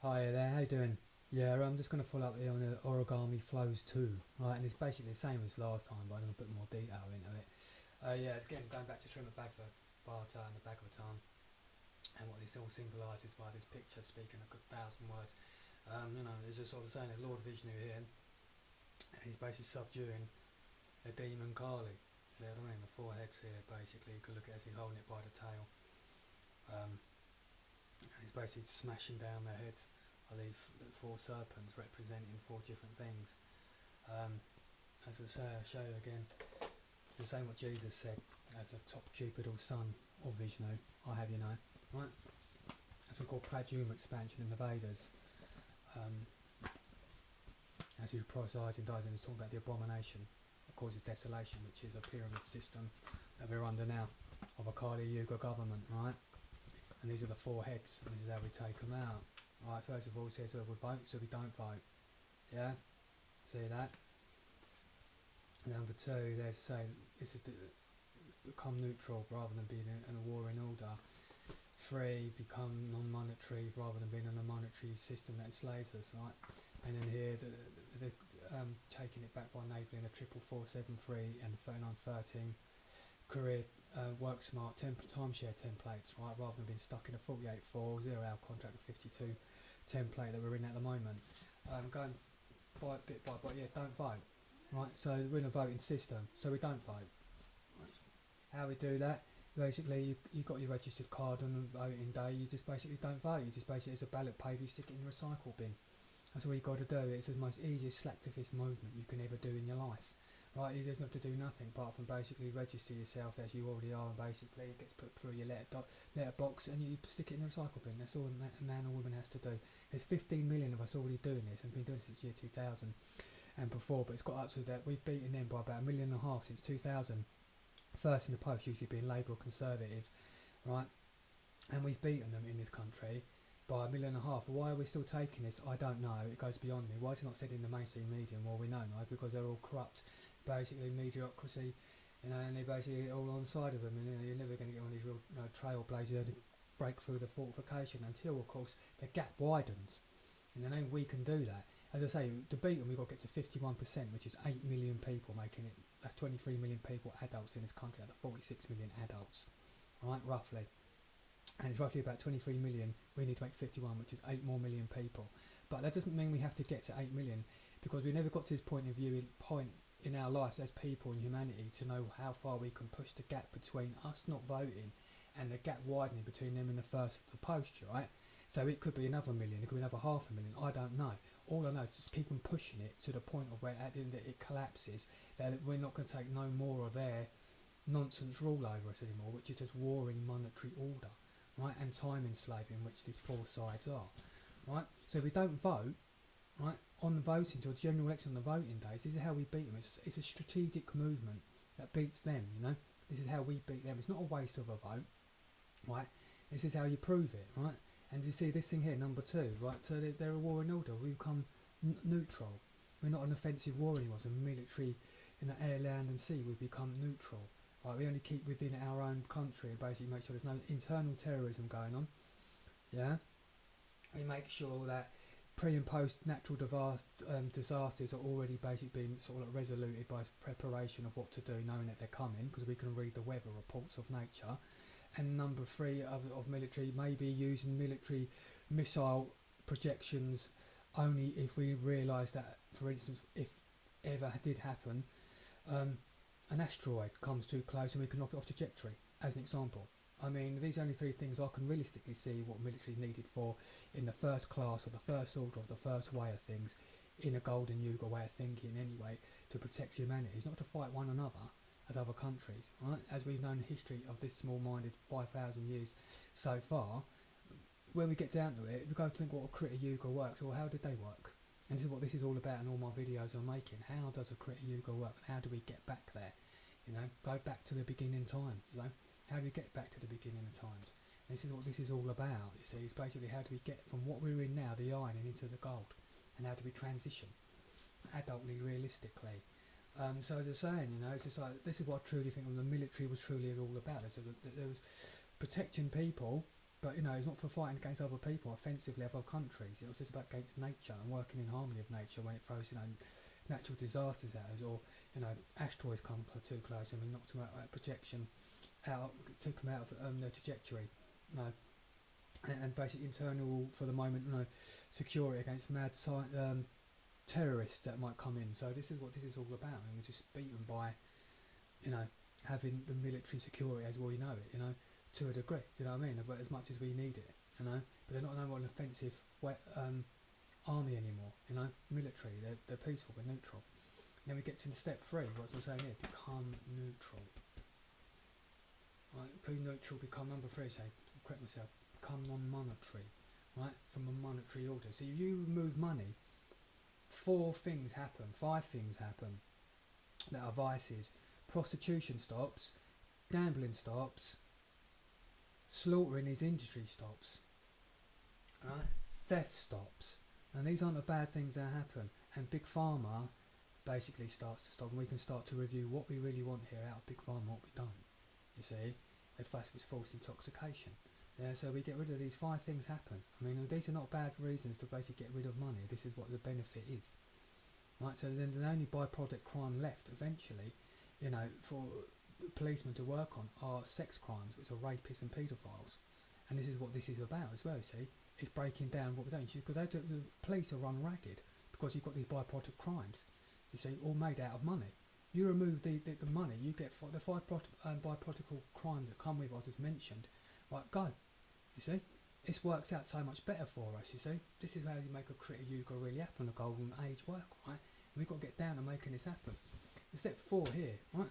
Hi there, how you doing? Yeah, I'm just going to follow up here on the Origami Flows 2, right, and it's basically the same as last time, but I'm going to put more detail into it. Yeah, it's again going back to Srimad Bhagavatam and the Bhagavatam, and what this all symbolises by this picture speaking a good thousand words. There's just sort of saying the Lord Vishnu here, and he's basically subduing a demon Kali. You know what I mean? The four heads here, basically, you could look at it as he's holding it by the tail. And he's basically smashing down their heads of these four serpents representing four different things. As I say, I'll show you again the same what Jesus said as a top Cupid or son or Vishnu, I have you know, right? That's what's called Pradyuma expansion in the Vedas. As he presides in Daisen, he's talking about the abomination that causes desolation, which is a pyramid system that we're under now of a Kali Yuga government, right? And these are the four heads, and this is how we take them out. Right, first of all, it says we vote, so we don't vote. Yeah? See that? Number two, there's to say this is become neutral rather than being in a warring order. Three, become non-monetary rather than being in a monetary system that enslaves us, right? And then here, taking it back by enabling a 44473 and 3913 career work smart timeshare templates, right, rather than being stuck in a 48/4 0-hour contract of 52 template that we're in at the moment. Going by bit by bit, yeah, don't vote, right? So we're in a voting system, so we don't vote. Right. How we do that? Basically, you got your registered card on voting day. You just basically don't vote. You just basically, it's a ballot paper. You stick it in the recycle bin. That's all you got to do. It's the most easiest slacktivist movement you can ever do in your life. Right, you doesn't have to do nothing apart from basically register yourself as you already are, and basically it gets put through your letter box and you stick it in the recycle bin. That's all a man or woman has to do. There's 15 million of us already doing this and been doing it since year 2000 and before, but it's got up to that. We've beaten them by about 1.5 million since 2000. First in the post, usually being Labour or Conservative, right? And we've beaten them in this country by 1.5 million. Why are we still taking this? I don't know. It goes beyond me. Why is it not said in the mainstream media? Well, we know, right? Because they're all corrupt, basically mediocrity, and they're basically all on the side of them. And you're never going to get one of these real trailblazers to break through the fortification until, of course, the gap widens. And then we can do that. As I say, to beat them, we've got to get to 51%, which is 8 million people, making it, that's 23 million people, adults in this country, out of 46 million adults, right, roughly. And it's roughly about 23 million. We need to make 51, which is 8 more million people. But that doesn't mean we have to get to 8 million, because we never got to this point in our lives as people and humanity to know how far we can push the gap between us not voting and the gap widening between them and the first of the post, right? So it could be another million, it could be another 500,000, I don't know. All I know is just keep on pushing it to the point of where at the end it collapses, that we're not going to take no more of their nonsense rule over us anymore, which is just warring monetary order, right, and time enslaving, which these four sides are, right? So if we don't vote, right, on the voting, or general election on the voting days, this is how we beat them. It's a strategic movement that beats them, you know. This is how we beat them. It's not a waste of a vote, right? This is how you prove it, right? And you see this thing here, number 2, right? So they're a warring order. We become neutral. We're not an offensive war anymore. It's a military in the air, land and sea. We become neutral. Right? We only keep within our own country and basically make sure there's no internal terrorism going on. Yeah? We make sure that pre and post natural disasters are already basically being sort of like resoluted by preparation of what to do, knowing that they're coming, because we can read the weather reports of nature. And number 3 of military, maybe using military missile projections only if we realise that, for instance, if ever did happen, an asteroid comes too close and we can knock it off trajectory, as an example. I mean, these are only 3 things I can realistically see what military is needed for in the first class or the first order of the first way of things, in a golden Yuga way of thinking anyway, to protect humanity. It's not to fight one another as other countries, right? As we've known the history of this small-minded 5,000 years so far, when we get down to it, we go to think what a Krita Yuga works, or how did they work? And this is what this is all about in all my videos I'm making. How does a Krita Yuga work? How do we get back there? You know, go back to the beginning time, you know? How do we get back to the beginning of times? And this is what this is all about, you see. It's basically how do we get from what we're in now, the iron, and into the gold? And how do we transition? Adultly, realistically. So as I was saying, you know, it's just this is what I truly think the military was truly all about. There was protecting people, But you know, it's not for fighting against other people, offensively other countries. It was just about against nature and working in harmony with nature when it throws, you know, natural disasters at us, or you know, asteroids come too close and we knocked them out projection out, took them out of their trajectory. You know, and basic internal, for the moment, you know, security against terrorists that might come in. So this is what this is all about, and we're just beaten by, you know, having the military security as we know it, you know, to a degree. Do you know what I mean? But as much as we need it, you know. But they're not an offensive army anymore, you know. Military, they're peaceful, we're neutral. And then we get to the step 3. What's I'm saying here? Become neutral. Right, be neutral. Become number 3. Say, correct myself. Become non-monetary. Right, from a monetary order. So if you remove money, 4 things happen. 5 things happen that are vices. Prostitution stops, gambling stops, slaughtering his industry stops, right? Theft stops, and these aren't the bad things that happen. And Big Pharma basically starts to stop, and we can start to review what we really want here out of Big Pharma, what we don't. You see, if that's with false intoxication. Yeah, so we get rid of these 5 things happen. I mean, these are not bad reasons to basically get rid of money. This is what the benefit is. Right, so then the only byproduct crime left eventually, you know, for policemen to work on are sex crimes, which are rapists and paedophiles. And this is what this is about as well, you see. It's breaking down what we don't. Because the police are run ragged because you've got these byproduct crimes, you see, all made out of money. You remove the money, you get the 5 byproduct crimes that come with, as I just mentioned, right, go. You see? This works out so much better for us, you see. This is how you make a creative yoga really happen, a golden age work, right? And we've got to get down to making this happen. And step 4 here, right,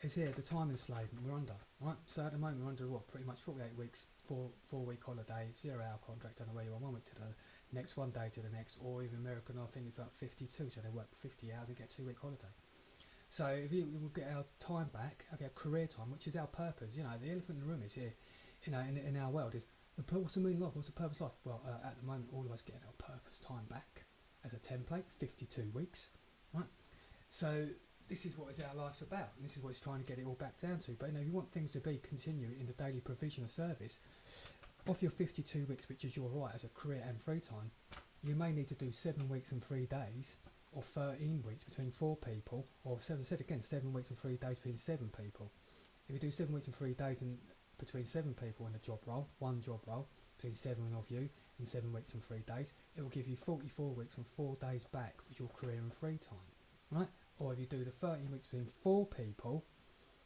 is here, the time enslavement we're under, right? So at the moment we're under what, pretty much 48 weeks, 4-week holiday, 0-hour contract, don't know where you are, 1 week to the next, 1 day to the next, or even American, I think it's like 52, so they work 50 hours and get a 2-week holiday. So if we will get our time back, okay, our career time, which is our purpose, you know, the elephant in the room is here, you know, in our world is, what's the meaning of life, what's the purpose of life? Well, at the moment, all of us get our purpose time back as a template, 52 weeks, right? So this is what is our life's about, and this is what it's trying to get it all back down to. But you know, if you want things to be continuing in the daily provision of service, off your 52 weeks, which is your right as a career and free time, you may need to do 7 weeks and 3 days, or 13 weeks between 4 people, or 7 weeks and 3 days between 7 people. If you do 7 weeks and 3 days and between 7 people in a job role, 1 job role, between 7 of you in 7 weeks and 3 days, it will give you 44 weeks and 4 days back for your career and free time, right? Or if you do the 13 weeks between 4 people,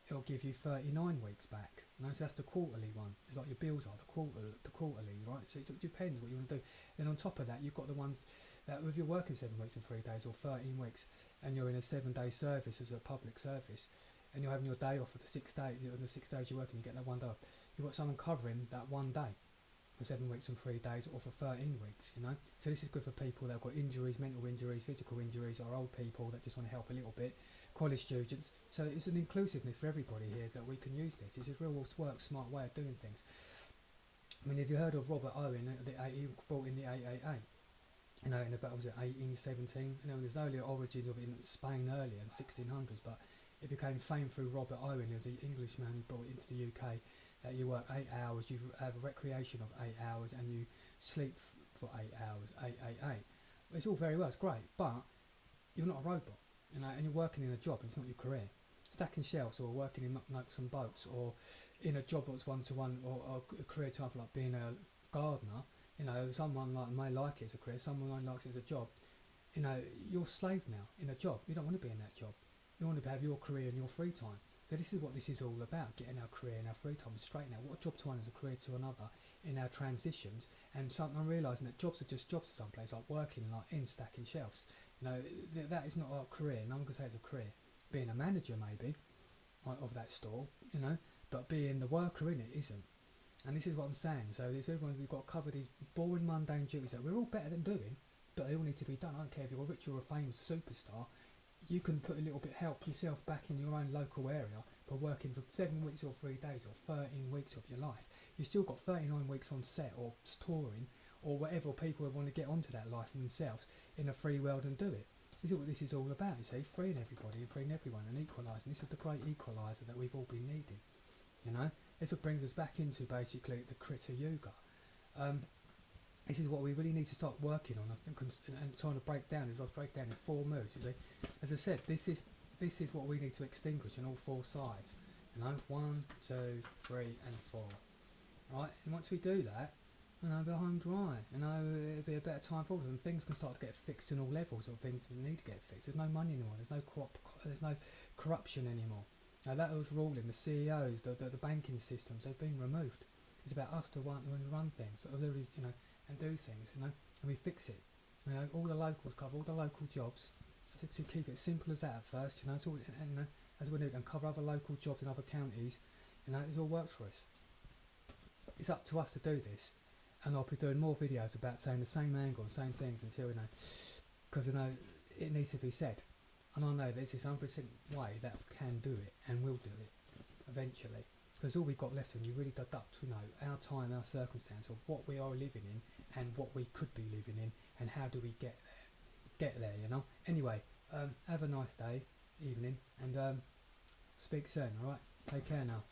it'll give you 39 weeks back. No, so that's the quarterly one. It's like your bills are, the quarterly, right? So it depends what you want to do. Then on top of that, you've got the ones that if you're working 7 weeks and 3 days or 13 weeks, and you're in a 7-day service as a public service, and you're having your day off for the 6 days, on the 6 days you're working, you get that 1 day off. You've got someone covering that 1 day for 7 weeks and 3 days, or for 13 weeks, you know. So this is good for people that have got injuries, mental injuries, physical injuries, or old people that just want to help a little bit, college students. So it's an inclusiveness for everybody here that we can use this. It's a real work smart way of doing things. I mean, have you heard of Robert Owen? He brought in the AAA, you know, in about, was it 1817? You know, there's earlier origins of it in Spain earlier in 1600s, but it became famed through Robert Owen as an Englishman who brought it into the UK. You work 8 hours, you have a recreation of 8 hours, and you sleep for 8 hours, 8. It's all very well, it's great, but you're not a robot, you know, and you're working in a job, and it's not your career. Stacking shelves, or working in mucknucks and boats, or in a job that's one-to-one, or a career type like being a gardener, you know, someone like may like it as a career, someone likes it as a job. You know, you're a slave now in a job. You don't want to be in that job. You want to have your career and your free time. So this is what this is all about, getting our career and our free time straight now. What a job to one is a career to another in our transitions, and I'm realising that jobs are just jobs to some place, like working like in stacking shelves. You know, that is not a career. No one can say it's a career. Being a manager maybe of that store, you know, but being the worker in it isn't. And this is what I'm saying. So there's everyone, we've got to cover these boring, mundane duties that we're all better than doing, but they all need to be done. I don't care if you're rich or a famous superstar. You can put a little bit, help yourself back in your own local area by working for 7 weeks or 3 days or 13 weeks of your life. You've still got 39 weeks on set or touring or whatever people want to get onto that life for themselves in a free world and do it. This is what this is all about, you see, freeing everybody and freeing everyone and equalising. This is the great equaliser that we've all been needing, you know. this brings us back into basically the Krita Yuga. This is what we really need to start working on, I think, and trying to break down. Is I'll break down in 4 moves. You see, as I said, this is what we need to extinguish on all 4 sides. 1, 2, 3, and 4. Right, and once we do that, we're home dry. It'll be a better time for us, and things can start to get fixed on all levels of things that need to get fixed. There's no money anymore. There's no corruption anymore. Now that was ruling. The CEOs, the banking systems, they've been removed. It's about us to run things, and do things, and we fix it. All the locals cover all the local jobs. To keep it simple as that at first, that's all, and as we do, and cover other local jobs in other counties, it all works for us. It's up to us to do this, and I'll be doing more videos about saying the same angle and same things until because it needs to be said, and I know there's this 100% way that can do it and will do it eventually. Because all we've got left when you really deduct, our time, our circumstance, of what we are living in and what we could be living in, and how do we get there, Anyway, have a nice day, evening, and speak soon, alright? Take care now.